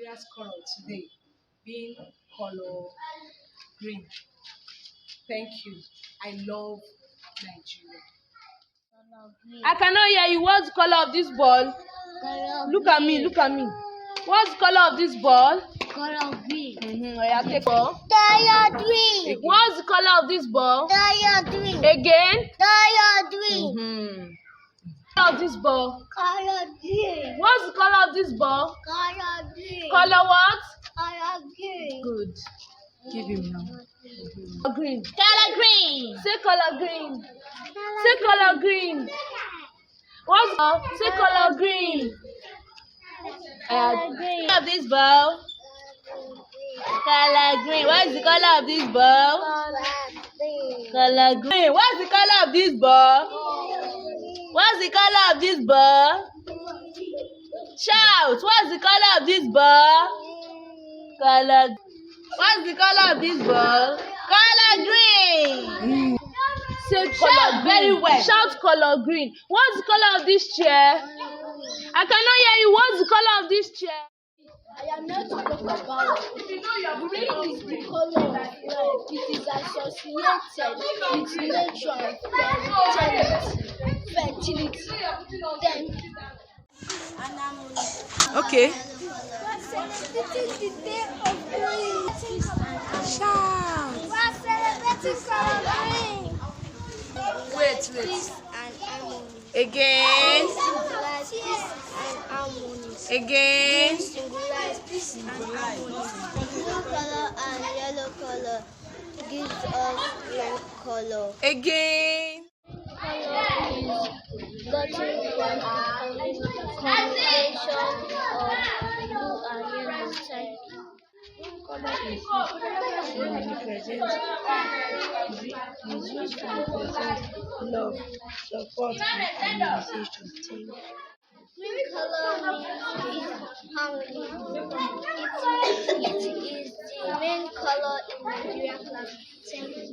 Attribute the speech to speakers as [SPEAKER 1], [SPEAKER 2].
[SPEAKER 1] Nigeria's color today being color green. Thank you. I love Nigeria.
[SPEAKER 2] I cannot hear you. What's the color of this ball? Look at me. Look at me. What's the color of this ball?
[SPEAKER 3] Color green.
[SPEAKER 2] Yeah, take ball.
[SPEAKER 3] Color green.
[SPEAKER 2] What's the color of this ball?
[SPEAKER 3] Color green.
[SPEAKER 2] Again.
[SPEAKER 3] Color green.
[SPEAKER 2] Color of this ball.
[SPEAKER 3] Color green.
[SPEAKER 2] What's the color of this ball?
[SPEAKER 3] Color green.
[SPEAKER 2] Color what?
[SPEAKER 3] Color green.
[SPEAKER 2] Good.
[SPEAKER 1] Give him now.
[SPEAKER 2] Green.
[SPEAKER 3] Color green.
[SPEAKER 2] Say color green. Say color green. What's say color green?
[SPEAKER 3] Color green.
[SPEAKER 2] Of this ball. Color green. What's the color of this ball?
[SPEAKER 3] Color green.
[SPEAKER 2] Color green. What's the color of this ball? What's the color of this ball? Shout. What's the color of this ball? Color. What's the color of this ball? Color green. Say color very well. Shout color green. What's the color of this chair? I cannot hear you. What's the color of this chair?
[SPEAKER 3] I am not to talk about green is the color of life. It is associated with nature, fertility, then
[SPEAKER 1] Okay.
[SPEAKER 3] celebrating the day of green.
[SPEAKER 1] Shout.
[SPEAKER 3] We are celebrating color green.
[SPEAKER 1] Wait.
[SPEAKER 3] Peace and harmony.
[SPEAKER 1] Again.
[SPEAKER 3] Symbolize peace and harmony.
[SPEAKER 1] Again.
[SPEAKER 3] Symbolize peace and harmony. Blue color and yellow color gives us green color.
[SPEAKER 1] Again.
[SPEAKER 3] Color is gotten from a combination of blue and yellow. Thank you.
[SPEAKER 1] Color is used to represent love, support, and appreciation. Thank you.
[SPEAKER 3] Color means harmony. It is the main color in Nigerian flag. Thank you.